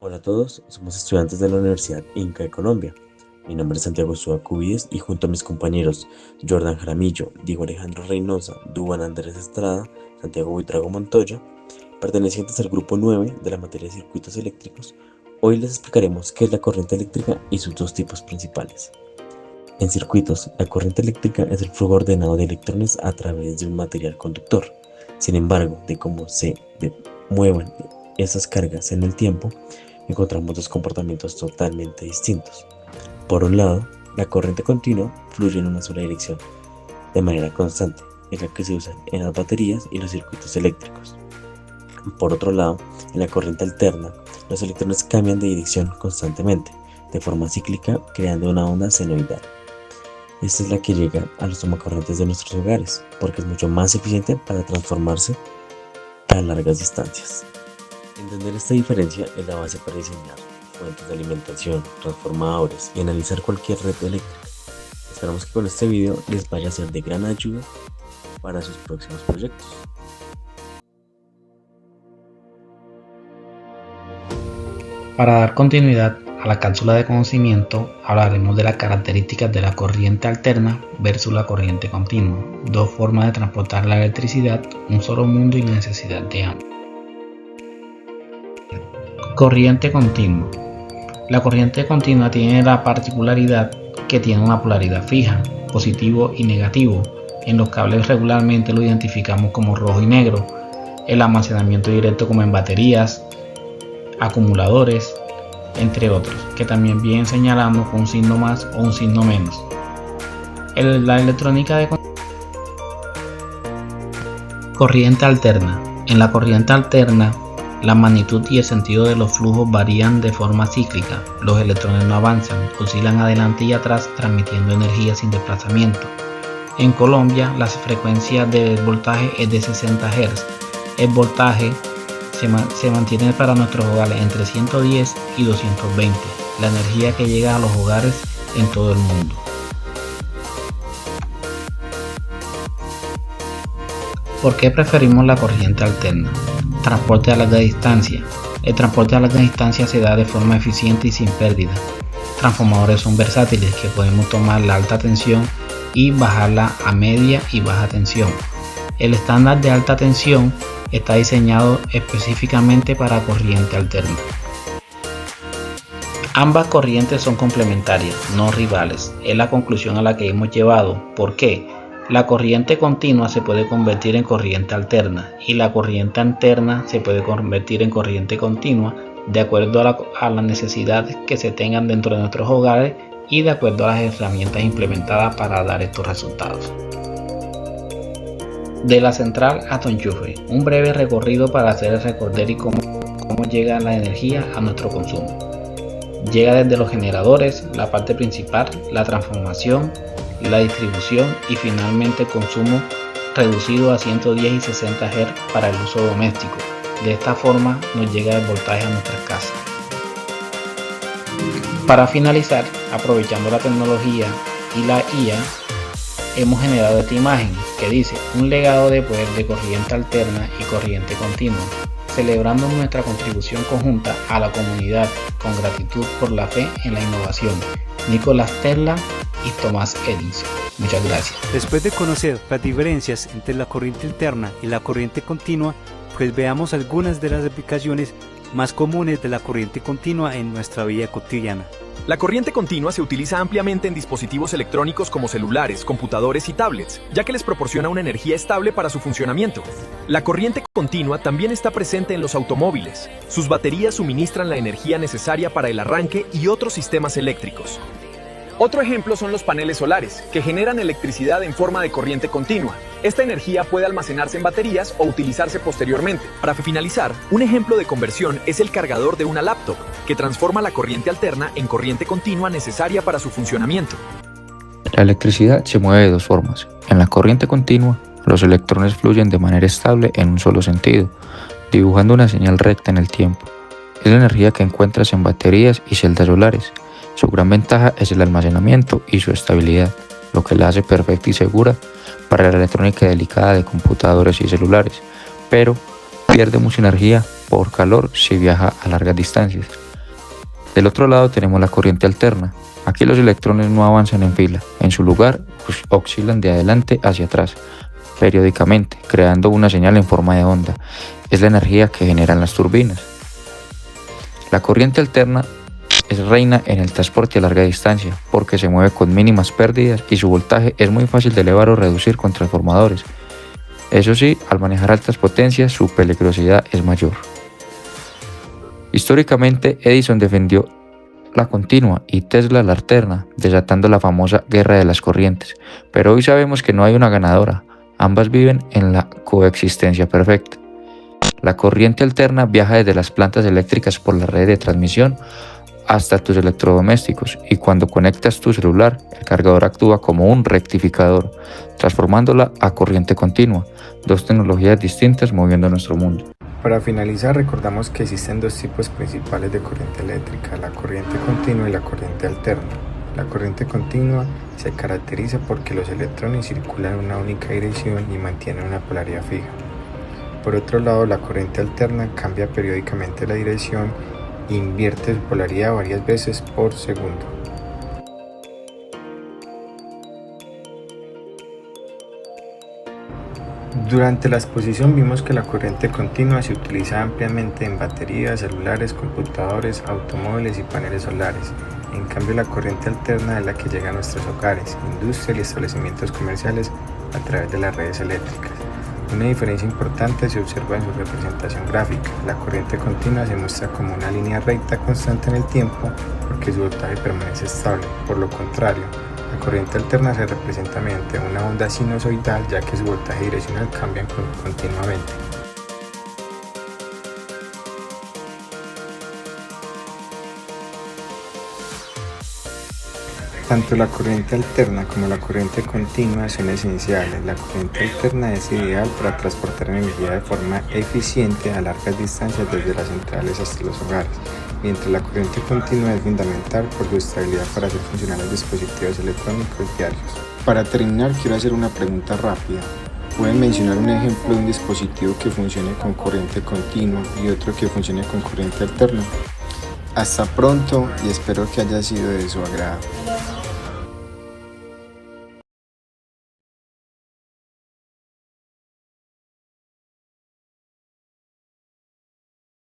Hola a todos, somos estudiantes de la Universidad Inca de Colombia. Mi nombre es Santiago Suá Cubides y junto a mis compañeros Jordan Jaramillo, Diego Alejandro Reynosa, Duván Andrés Estrada, Santiago Buitrago Montoya, pertenecientes al grupo 9 de la materia de circuitos eléctricos, hoy les explicaremos qué es la corriente eléctrica y sus dos tipos principales. En circuitos, la corriente eléctrica es el flujo ordenado de electrones a través de un material conductor. Sin embargo, de cómo se muevan esas cargas en el tiempo, encontramos dos comportamientos totalmente distintos. Por un lado, la corriente continua fluye en una sola dirección, de manera constante, es la que se usa en las baterías y los circuitos eléctricos. Por otro lado, en la corriente alterna, los electrones cambian de dirección constantemente, de forma cíclica, creando una onda senoidal. Esta es la que llega a los tomacorrientes de nuestros hogares, porque es mucho más eficiente para transformarse a largas distancias. Entender esta diferencia es la base para diseñar fuentes de alimentación, transformadores y analizar cualquier red eléctrica. Esperamos que con este video les vaya a ser de gran ayuda para sus próximos proyectos. Para dar continuidad a la cápsula de conocimiento, hablaremos de las características de la corriente alterna versus la corriente continua, dos formas de transportar la electricidad, un solo mundo y la necesidad de ambos. Corriente continua. La corriente continua tiene la particularidad que tiene una polaridad fija, positivo y negativo. En los cables regularmente lo identificamos como rojo y negro, el almacenamiento directo como en baterías, acumuladores, entre otros, que también vienen señalando con un signo más o un signo menos. La electrónica de corriente alterna. En la corriente alterna, la magnitud y el sentido de los flujos varían de forma cíclica. Los electrones no avanzan, oscilan adelante y atrás transmitiendo energía sin desplazamiento. En Colombia, la frecuencia del voltaje es de 60 Hz. El voltaje se mantiene para nuestros hogares entre 110 y 220, la energía que llega a los hogares en todo el mundo. ¿Por qué preferimos la corriente alterna? Transporte a larga distancia. El transporte a larga distancia se da de forma eficiente y sin pérdida. Transformadores son versátiles que podemos tomar la alta tensión y bajarla a media y baja tensión. El estándar de alta tensión está diseñado específicamente para corriente alterna. Ambas corrientes son complementarias, no rivales. Es la conclusión a la que hemos llegado. ¿Por qué? La corriente continua se puede convertir en corriente alterna y la corriente alterna se puede convertir en corriente continua de acuerdo a las necesidades que se tengan dentro de nuestros hogares y de acuerdo a las herramientas implementadas para dar estos resultados. De la central a tu enchufe, un breve recorrido para hacer el recorder y cómo llega la energía a nuestro consumo. Llega desde los generadores, la parte principal, la transformación, la distribución y finalmente el consumo reducido a 110 y 60 Hz para el uso doméstico. De esta forma nos llega el voltaje a nuestras casas. Para finalizar, aprovechando la tecnología y la IA, hemos generado esta imagen que dice un legado de poder de corriente alterna y corriente continua, celebrando nuestra contribución conjunta a la comunidad con gratitud por la fe en la innovación. Nikola Tesla y Thomas Edison. Muchas gracias. Después de conocer las diferencias entre la corriente alterna y la corriente continua, pues veamos algunas de las aplicaciones más comunes de la corriente continua en nuestra vida cotidiana. La corriente continua se utiliza ampliamente en dispositivos electrónicos como celulares, computadores y tablets, ya que les proporciona una energía estable para su funcionamiento. La corriente continua también está presente en los automóviles. Sus baterías suministran la energía necesaria para el arranque y otros sistemas eléctricos. Otro ejemplo son los paneles solares, que generan electricidad en forma de corriente continua. Esta energía puede almacenarse en baterías o utilizarse posteriormente. Para finalizar, un ejemplo de conversión es el cargador de una laptop, que transforma la corriente alterna en corriente continua necesaria para su funcionamiento. La electricidad se mueve de dos formas. En la corriente continua, los electrones fluyen de manera estable en un solo sentido, dibujando una señal recta en el tiempo. Es la energía que encuentras en baterías y celdas solares. Su gran ventaja es el almacenamiento y su estabilidad, lo que la hace perfecta y segura para la electrónica delicada de computadores y celulares, pero pierde mucha energía por calor si viaja a largas distancias. Del otro lado tenemos la corriente alterna. Aquí los electrones no avanzan en fila, en su lugar oscilan de adelante hacia atrás, periódicamente, creando una señal en forma de onda. Es la energía que generan las turbinas. La corriente alterna es reina en el transporte a larga distancia porque se mueve con mínimas pérdidas y su voltaje es muy fácil de elevar o reducir con transformadores. Eso sí, al manejar altas potencias su peligrosidad es mayor. Históricamente, Edison defendió la continua y Tesla la alterna, desatando la famosa guerra de las corrientes. Pero hoy sabemos que no hay una ganadora, ambas viven en la coexistencia perfecta. La corriente alterna viaja desde las plantas eléctricas por la red de transmisión hasta tus electrodomésticos y cuando conectas tu celular, el cargador actúa como un rectificador, transformándola a corriente continua, dos tecnologías distintas moviendo nuestro mundo. Para finalizar, recordamos que existen dos tipos principales de corriente eléctrica, la corriente continua y la corriente alterna. La corriente continua se caracteriza porque los electrones circulan en una única dirección y mantienen una polaridad fija. Por otro lado, la corriente alterna cambia periódicamente la dirección e invierte su polaridad varias veces por segundo. Durante la exposición vimos que la corriente continua se utiliza ampliamente en baterías, celulares, computadores, automóviles y paneles solares. En cambio, la corriente alterna es la que llega a nuestros hogares, industrias y establecimientos comerciales a través de las redes eléctricas. Una diferencia importante se observa en su representación gráfica. La corriente continua se muestra como una línea recta constante en el tiempo porque su voltaje permanece estable. Por lo contrario, la corriente alterna se representa mediante una onda sinusoidal ya que su voltaje direccional cambia continuamente. Tanto la corriente alterna como la corriente continua son esenciales. La corriente alterna es ideal para transportar energía de forma eficiente a largas distancias desde las centrales hasta los hogares, mientras la corriente continua es fundamental por su estabilidad para hacer funcionar los dispositivos electrónicos diarios. Para terminar, quiero hacer una pregunta rápida. ¿Pueden mencionar un ejemplo de un dispositivo que funcione con corriente continua y otro que funcione con corriente alterna? Hasta pronto y espero que haya sido de su agrado.